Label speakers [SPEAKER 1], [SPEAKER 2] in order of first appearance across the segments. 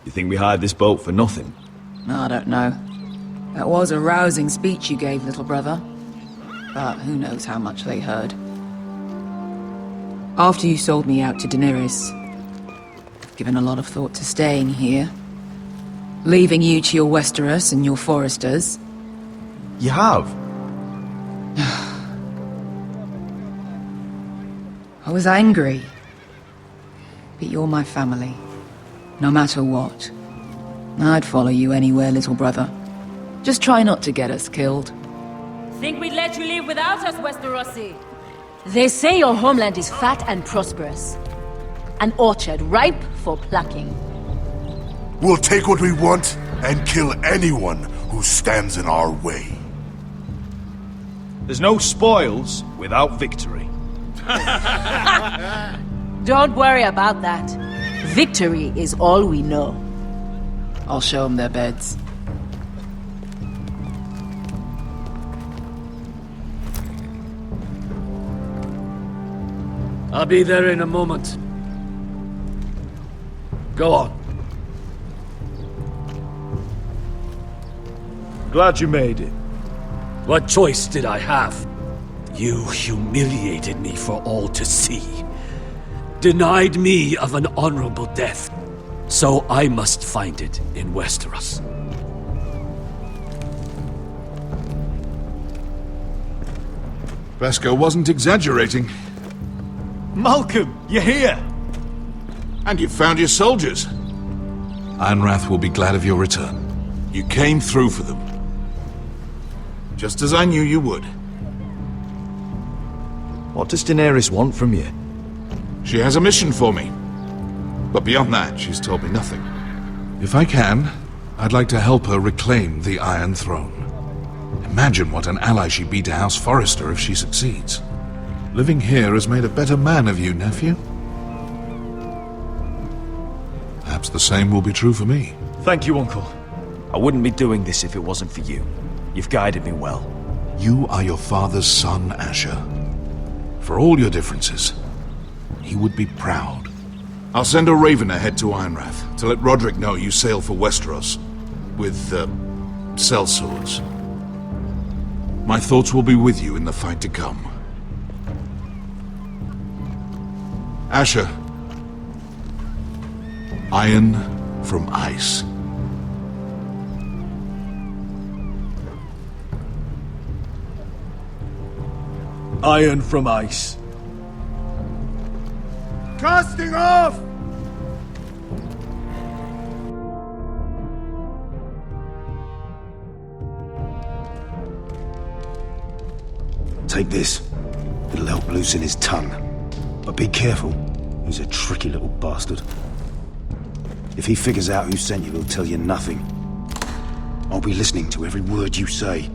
[SPEAKER 1] You think we hired this boat for nothing?
[SPEAKER 2] I don't know. That was a rousing speech you gave, little brother. But who knows how much they heard. After you sold me out to Daenerys, I've given a lot of thought to staying here. Leaving you to your Westeros and your Foresters.
[SPEAKER 1] You have?
[SPEAKER 2] I was angry. But you're my family. No matter what. I'd follow you anywhere, little brother. Just try not to get us killed.
[SPEAKER 3] Think we'd let you leave without us, Westerosi? They say your homeland is fat and prosperous. An orchard ripe for plucking.
[SPEAKER 4] We'll take what we want and kill anyone who stands in our way.
[SPEAKER 1] There's no spoils without victory.
[SPEAKER 3] Don't worry about that. Victory is all we know.
[SPEAKER 2] I'll show them their beds.
[SPEAKER 5] I'll be there in a moment. Go on.
[SPEAKER 1] Glad you made it.
[SPEAKER 5] What choice did I have? You humiliated me for all to see. Denied me of an honorable death. So I must find it in Westeros.
[SPEAKER 4] Vasco wasn't exaggerating.
[SPEAKER 1] Malcolm, you're here!
[SPEAKER 4] And you found your soldiers.
[SPEAKER 6] Ironrath will be glad of your return.
[SPEAKER 4] You came through for them. Just as I knew you would.
[SPEAKER 1] What does Daenerys want from you?
[SPEAKER 4] She has a mission for me. But beyond that, she's told me nothing.
[SPEAKER 6] If I can, I'd like to help her reclaim the Iron Throne. Imagine what an ally she'd be to House Forrester if she succeeds. Living here has made a better man of you, nephew. Perhaps the same will be true for me.
[SPEAKER 1] Thank you, Uncle. I wouldn't be doing this if it wasn't for you. You've guided me well.
[SPEAKER 6] You are your father's son, Asher. For all your differences, he would be proud.
[SPEAKER 4] I'll send a raven ahead to Ironrath to let Roderick know you sail for Westeros with, sellswords. My thoughts will be with you in the fight to come. Asher. Iron from ice.
[SPEAKER 1] Iron from ice.
[SPEAKER 4] Casting off!
[SPEAKER 7] Take this. It'll help loosen his tongue. But be careful. He's a tricky little bastard. If he figures out who sent you, he'll tell you nothing. I'll be listening to every word you say.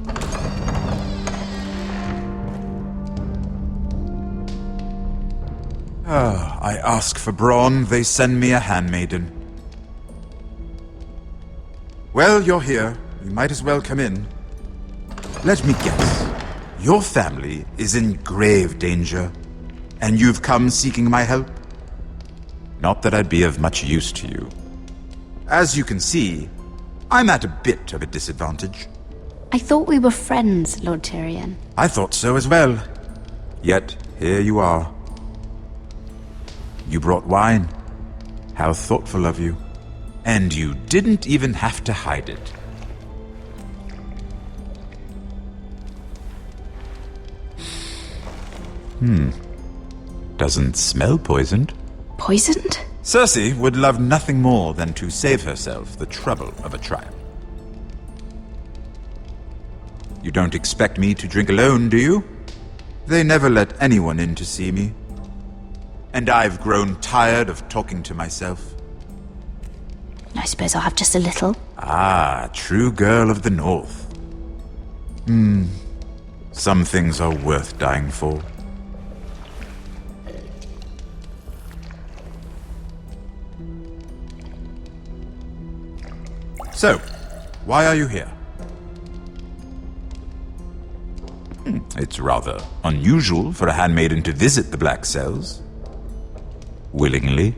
[SPEAKER 8] I ask for brawn, they send me a handmaiden. Well, you're here. You might as well come in. Let me guess. Your family is in grave danger, and you've come seeking my help? Not that I'd be of much use to you. As you can see, I'm at a bit of a disadvantage.
[SPEAKER 9] I thought we were friends, Lord Tyrion.
[SPEAKER 8] I thought so as well. Yet, here you are. You brought wine. How thoughtful of you. And you didn't even have to hide it. Doesn't smell poisoned.
[SPEAKER 9] Poisoned?
[SPEAKER 8] Cersei would love nothing more than to save herself the trouble of a trial. You don't expect me to drink alone, do you? They never let anyone in to see me. And I've grown tired of talking to myself.
[SPEAKER 9] I suppose I'll have just a little.
[SPEAKER 8] Ah, true girl of the North. Some things are worth dying for. So, why are you here? It's rather unusual for a handmaiden to visit the Black Cells. Willingly.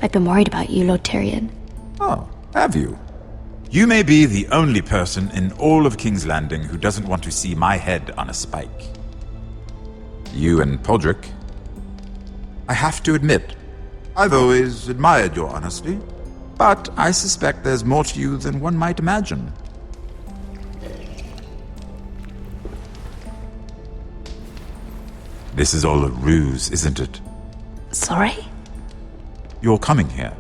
[SPEAKER 9] I've been worried about you, Lord Tyrion.
[SPEAKER 8] Oh, have you? You may be the only person in all of King's Landing who doesn't want to see my head on a spike. You and Podrick. I have to admit, I've always admired your honesty, but I suspect there's more to you than one might imagine. This is all a ruse, isn't it?
[SPEAKER 9] Sorry?
[SPEAKER 8] You're coming here.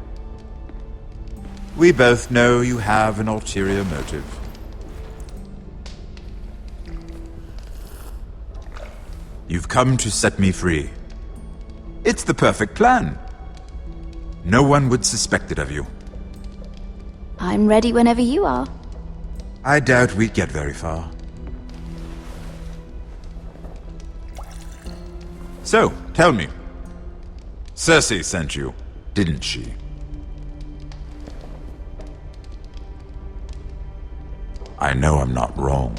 [SPEAKER 8] We both know you have an ulterior motive. You've come to set me free. It's the perfect plan. No one would suspect it of you.
[SPEAKER 9] I'm ready whenever you are.
[SPEAKER 8] I doubt we'd get very far. So, tell me. Cersei sent you, didn't she? I know I'm not wrong.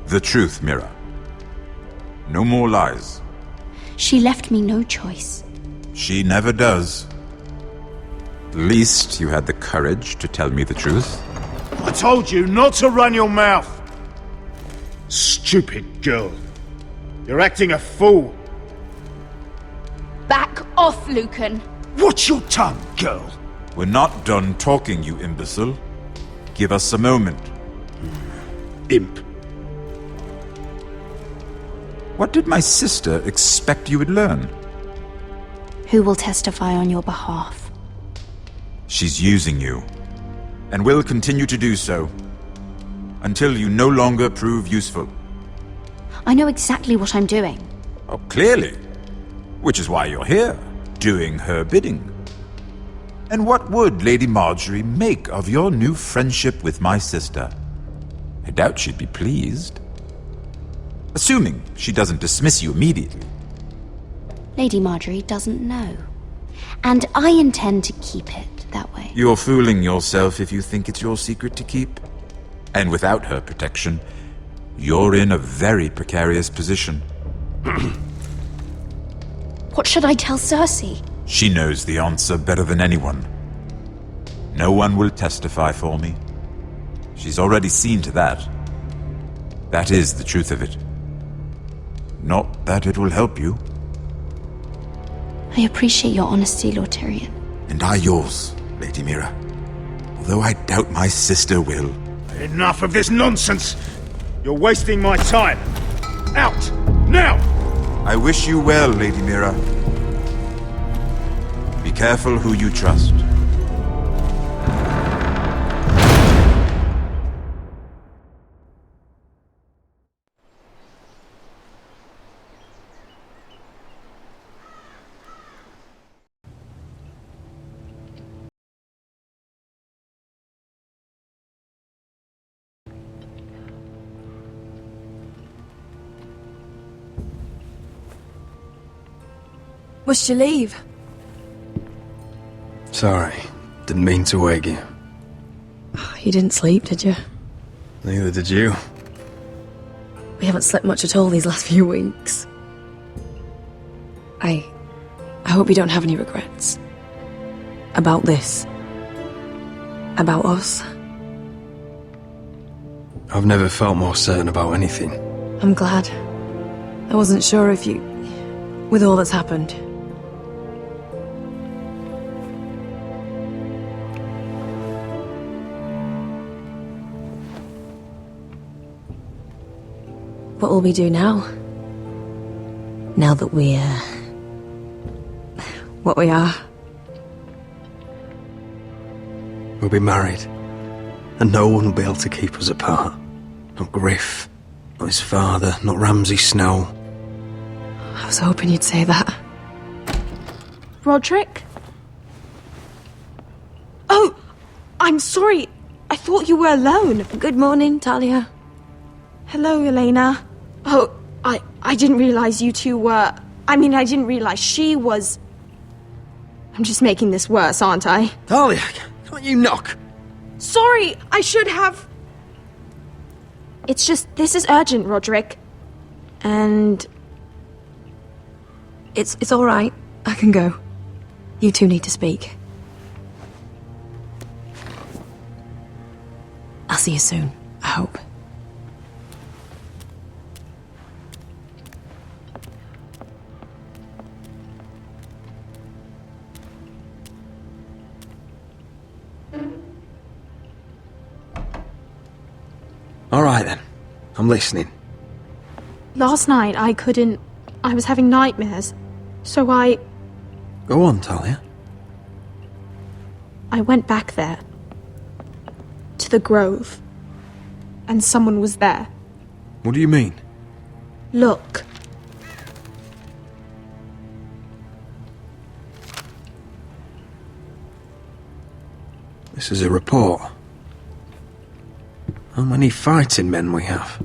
[SPEAKER 8] The truth, Mira. No more lies.
[SPEAKER 9] She left me no choice.
[SPEAKER 8] She never does. At least you had the courage to tell me the truth.
[SPEAKER 7] I told you not to run your mouth! Stupid girl. You're acting a fool.
[SPEAKER 9] Back off, Lucan.
[SPEAKER 7] Watch your tongue, girl.
[SPEAKER 8] We're not done talking, you imbecile. Give us a moment.
[SPEAKER 7] Imp.
[SPEAKER 8] What did my sister expect you would learn?
[SPEAKER 9] Who will testify on your behalf?
[SPEAKER 8] She's using you, and will continue to do so, until you no longer prove useful.
[SPEAKER 9] I know exactly what I'm doing.
[SPEAKER 8] Oh, clearly. Which is why you're here, doing her bidding. And what would Lady Marjorie make of your new friendship with my sister? I doubt she'd be pleased. Assuming she doesn't dismiss you immediately.
[SPEAKER 9] Lady Marjorie doesn't know. And I intend to keep it that way.
[SPEAKER 8] You're fooling yourself if you think it's your secret to keep. And without her protection, you're in a very precarious position.
[SPEAKER 9] What should I tell Cersei?
[SPEAKER 8] She knows the answer better than anyone. No one will testify for me. She's already seen to that. That is the truth of it. Not that it will help you.
[SPEAKER 9] I appreciate your honesty, Lord Tyrion.
[SPEAKER 8] And I yours, Lady Mira. Although I doubt my sister will.
[SPEAKER 7] Enough of this nonsense! You're wasting my time! Out! Now!
[SPEAKER 8] I wish you well, Lady Mira. Be careful who you trust.
[SPEAKER 10] Must you leave?
[SPEAKER 11] Sorry, didn't mean to wake you.
[SPEAKER 10] You didn't sleep, did you?
[SPEAKER 11] Neither did you.
[SPEAKER 10] We haven't slept much at all these last few weeks. I hope you don't have any regrets. About this. About us.
[SPEAKER 11] I've never felt more certain about anything.
[SPEAKER 10] I'm glad. I wasn't sure if you... with all that's happened. What will we do now? Now that we're... what we are?
[SPEAKER 11] We'll be married. And no one will be able to keep us apart. Not Griff, not his father, not Ramsay Snow.
[SPEAKER 10] I was hoping you'd say that.
[SPEAKER 12] Roderick? Oh! I'm sorry. I thought you were alone.
[SPEAKER 10] Good morning, Talia.
[SPEAKER 12] Hello, Elena. Oh, I didn't realize you two were... I mean, I didn't realize she was... I'm just making this worse, aren't I?
[SPEAKER 11] Talia, can't you knock?
[SPEAKER 12] Sorry, I should have... It's just, this is urgent, Roderick. And...
[SPEAKER 10] It's all right. I can go. You two need to speak. I'll see you soon, I hope.
[SPEAKER 11] All right then. I'm listening.
[SPEAKER 12] Last night I was having nightmares. So I
[SPEAKER 11] Go on, Talia.
[SPEAKER 12] went back there. To the grove. And someone was there.
[SPEAKER 11] What do you mean?
[SPEAKER 12] Look.
[SPEAKER 11] This is a report. How many fighting men we have?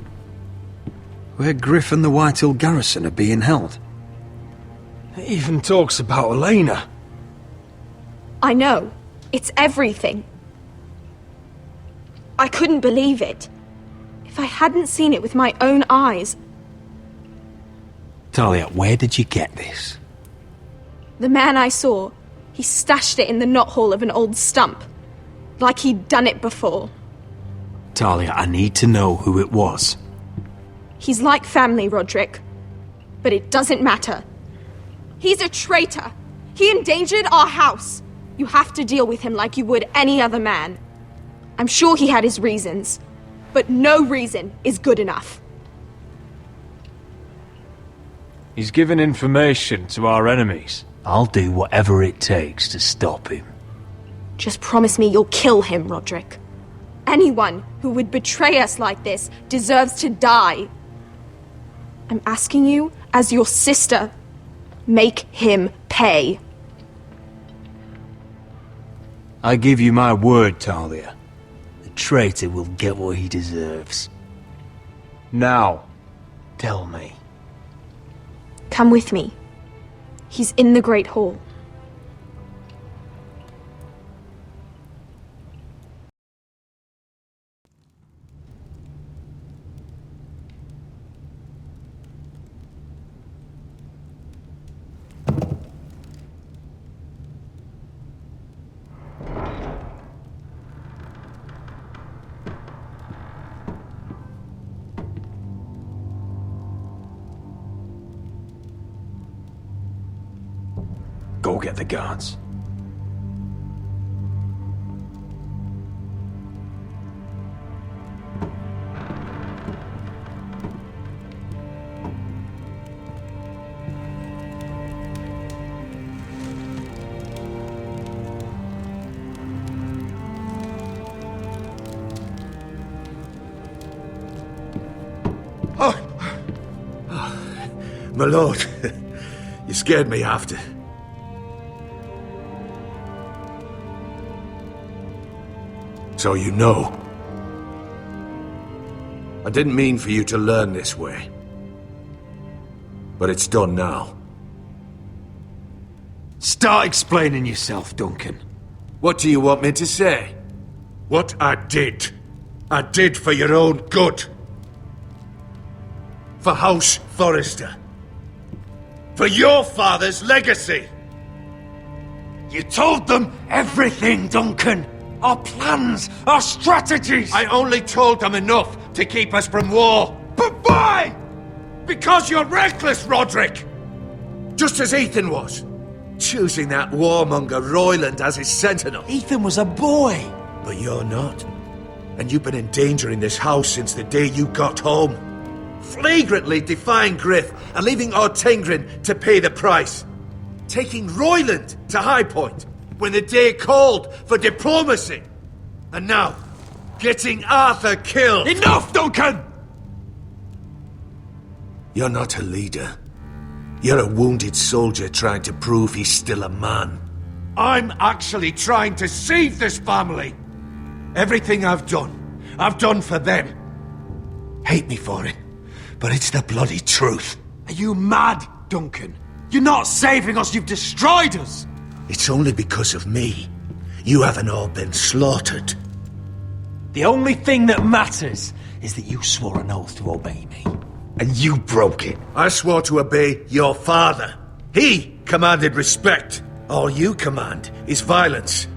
[SPEAKER 11] Where Griff and the Whitehill garrison are being held.
[SPEAKER 13] It even talks about Elena.
[SPEAKER 12] I know. It's everything. I couldn't believe it. If I hadn't seen it with my own eyes.
[SPEAKER 11] Talia, where did you get this?
[SPEAKER 12] The man I saw, he stashed it in the knothole of an old stump. Like he'd done it before.
[SPEAKER 11] Talia, I need to know who it was.
[SPEAKER 12] He's like family, Roderick. But it doesn't matter. He's a traitor. He endangered our house. You have to deal with him like you would any other man. I'm sure he had his reasons. But no reason is good enough.
[SPEAKER 13] He's given information to our enemies.
[SPEAKER 5] I'll do whatever it takes to stop him.
[SPEAKER 12] Just promise me you'll kill him, Roderick. Anyone who would betray us like this deserves to die. I'm asking you, as your sister, make him pay.
[SPEAKER 5] I give you my word, Talia. The traitor will get what he deserves. Now, tell me.
[SPEAKER 12] Come with me. He's in the Great Hall.
[SPEAKER 11] Go get the guards.
[SPEAKER 7] My lord, you scared me after. So you know. I didn't mean for you to learn this way. But it's done now.
[SPEAKER 11] Start explaining yourself, Duncan.
[SPEAKER 7] What do you want me to say? What I did for your own good. For House Forrester. For your father's legacy.
[SPEAKER 11] You told them everything, Duncan. Our plans, our strategies!
[SPEAKER 7] I only told them enough to keep us from war. But why? Because you're reckless, Roderick! Just as Ethan was. Choosing that warmonger Royland as his sentinel.
[SPEAKER 11] Ethan was a boy.
[SPEAKER 7] But you're not. And you've been endangering this house since the day you got home. Flagrantly defying Griff and leaving Ortingrin to pay the price. Taking Royland to High Point when the day called for diplomacy. And now, getting Arthur killed.
[SPEAKER 11] Enough, Duncan!
[SPEAKER 7] You're not a leader. You're a wounded soldier trying to prove he's still a man. I'm actually trying to save this family. Everything I've done for them. Hate me for it, but it's the bloody truth.
[SPEAKER 11] Are you mad, Duncan? You're not saving us, you've destroyed us!
[SPEAKER 7] It's only because of me. You haven't all been slaughtered.
[SPEAKER 11] The only thing that matters is that you swore an oath to obey me.
[SPEAKER 7] And you broke it. I swore to obey your father. He commanded respect.
[SPEAKER 14] All you command is violence.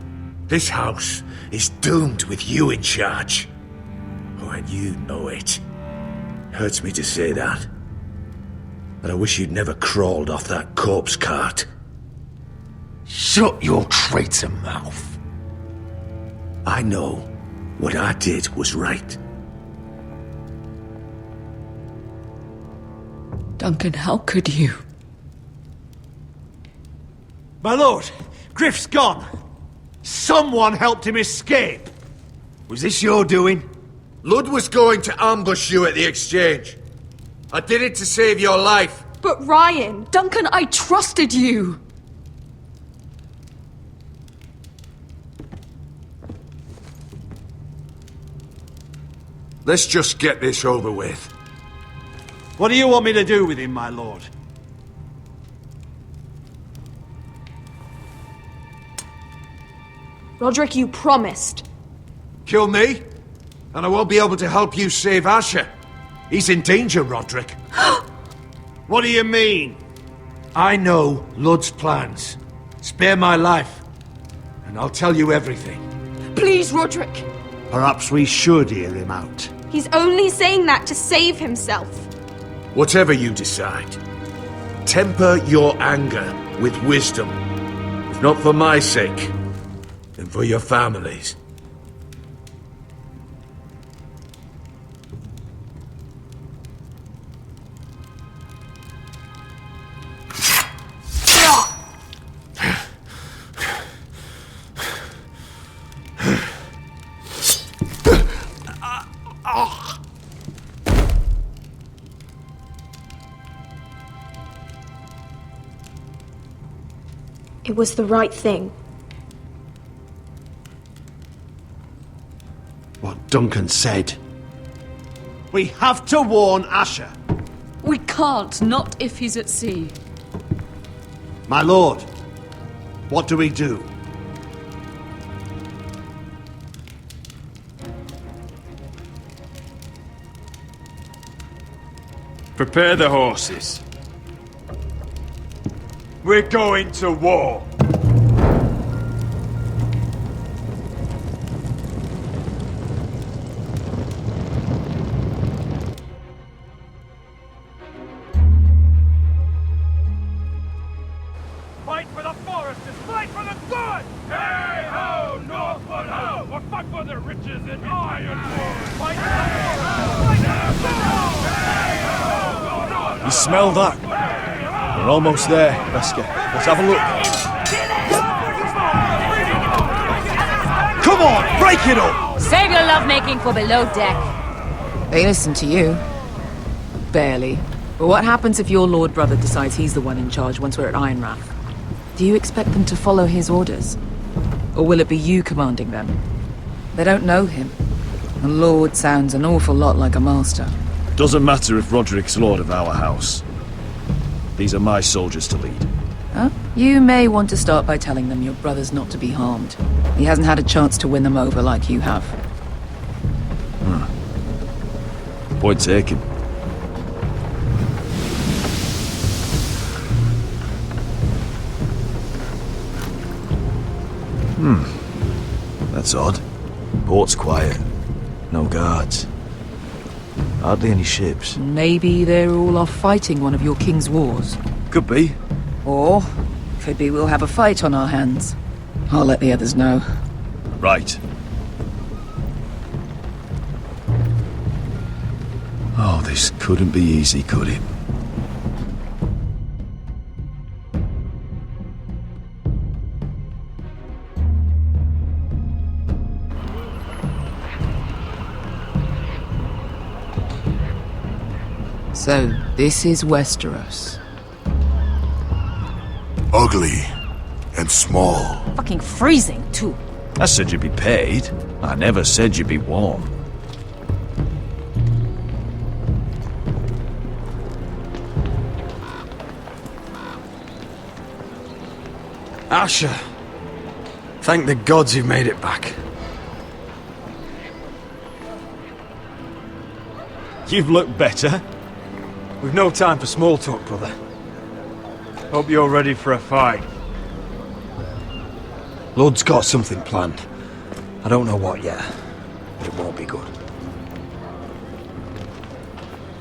[SPEAKER 14] This house is doomed with you in charge. Oh, and you know it. Hurts me to say that. But I wish you'd never crawled off that corpse cart. Shut your traitor mouth. I know what I did was right.
[SPEAKER 2] Duncan, how could you?
[SPEAKER 15] My lord, Griff's gone. Someone helped him escape.
[SPEAKER 14] Was this your doing?
[SPEAKER 16] Ludd was going to ambush you at the exchange. I did it to save your life.
[SPEAKER 12] But Ryan...
[SPEAKER 2] Duncan, I trusted you!
[SPEAKER 16] Let's just get this over with.
[SPEAKER 15] What do you want me to do with him, my lord?
[SPEAKER 12] Roderick, you promised.
[SPEAKER 16] Kill me, and I won't be able to help you save Asher. He's in danger, Roderick.
[SPEAKER 15] What do you mean?
[SPEAKER 16] I know Ludd's plans. Spare my life, and I'll tell you everything.
[SPEAKER 12] Please, Roderick.
[SPEAKER 15] Perhaps we should hear him out.
[SPEAKER 12] He's only saying that to save himself.
[SPEAKER 16] Whatever you decide, temper your anger with wisdom. If not for my sake, then for your families.
[SPEAKER 12] It was the right thing.
[SPEAKER 15] What Duncan said. We have to warn Asher.
[SPEAKER 2] We can't, not if he's at sea.
[SPEAKER 15] My lord, what do we do?
[SPEAKER 13] Prepare the horses. We're going to war.
[SPEAKER 5] Fight for the foresters! Fight for the good! Hey ho, Northwood ho! Or fight for the riches in Ironwood! Fight for the
[SPEAKER 1] You smell that? We're almost there, Wesker. Let's have a look.
[SPEAKER 15] Come on, break it up!
[SPEAKER 3] Save your lovemaking for below deck.
[SPEAKER 2] They listen to you. Barely. But what happens if your lord brother decides he's the one in charge once we're at Ironrath? Do you expect them to follow his orders? Or will it be you commanding them? They don't know him. A lord sounds an awful lot like a master.
[SPEAKER 1] Doesn't matter if Roderick's lord of our house. These are my soldiers to lead.
[SPEAKER 2] Huh? You may want to start by telling them your brother's not to be harmed. He hasn't had a chance to win them over like you have.
[SPEAKER 1] Point taken. That's odd. Port's quiet. No guards. Hardly any ships.
[SPEAKER 2] Maybe they're all off fighting one of your king's wars.
[SPEAKER 1] Could be.
[SPEAKER 2] Or, could be we'll have a fight on our hands. I'll let the others know.
[SPEAKER 1] Right. Oh, this couldn't be easy, could it?
[SPEAKER 2] So, this is Westeros.
[SPEAKER 6] Ugly and small.
[SPEAKER 3] Fucking freezing, too.
[SPEAKER 1] I said you'd be paid. I never said you'd be warm.
[SPEAKER 11] Asher. Thank the gods you've made it back.
[SPEAKER 1] You've looked better.
[SPEAKER 11] We've no time for small talk, brother.
[SPEAKER 13] Hope you're ready for a fight.
[SPEAKER 11] Lord's got something planned. I don't know what yet, but it won't be good.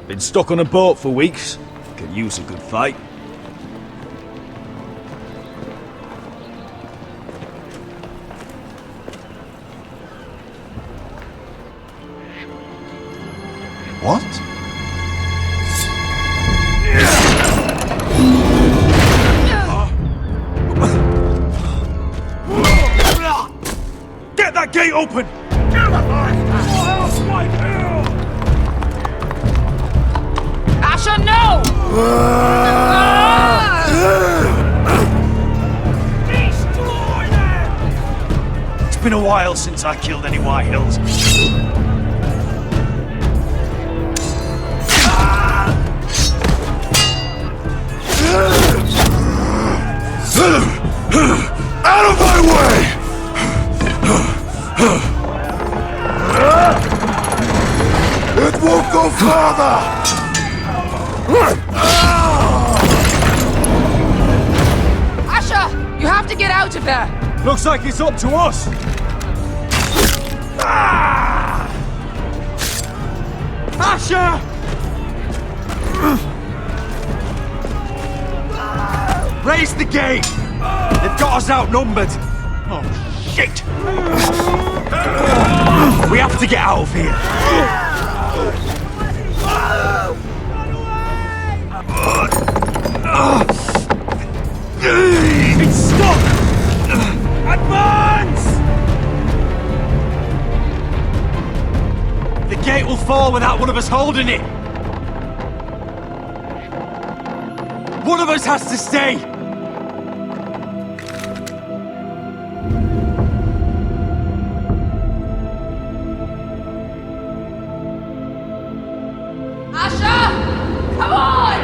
[SPEAKER 1] Been stuck on a boat for weeks. Could use a good fight.
[SPEAKER 7] What?
[SPEAKER 1] Get that gate open!
[SPEAKER 2] Asher, no!
[SPEAKER 1] It's been a while since I killed any White Hills.
[SPEAKER 16] Out of my way! It won't go farther!
[SPEAKER 2] Asher, you have to get out of there!
[SPEAKER 1] Looks like it's up to us!
[SPEAKER 15] Asher! Raise the gate! They've got us outnumbered! Oh, shit! We have to get out of here!
[SPEAKER 1] It's stuck! Advance!
[SPEAKER 15] The gate will fall without one of us holding it! One of us has to stay!
[SPEAKER 2] Asher! Come on!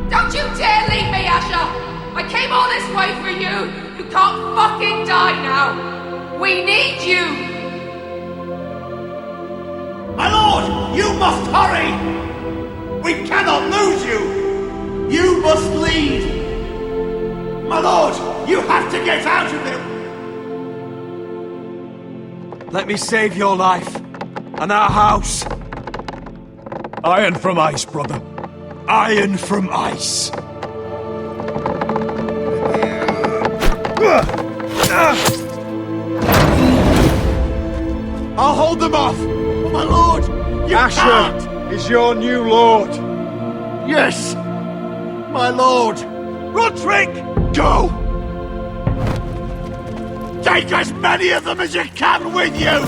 [SPEAKER 2] Don't you dare leave me, Asher! I came all this way for you! You can't fucking die now! We need you!
[SPEAKER 15] My lord! You must hurry! We cannot lose you! You must lead! My lord! You have to get out of here! Let me save your life and our house.
[SPEAKER 1] Iron from ice, brother.
[SPEAKER 15] Iron from ice. I'll hold them off! But my lord! You can't!
[SPEAKER 14] Is your new lord.
[SPEAKER 15] Yes! My lord! Roderick! Go! Take as many of them as you can with you!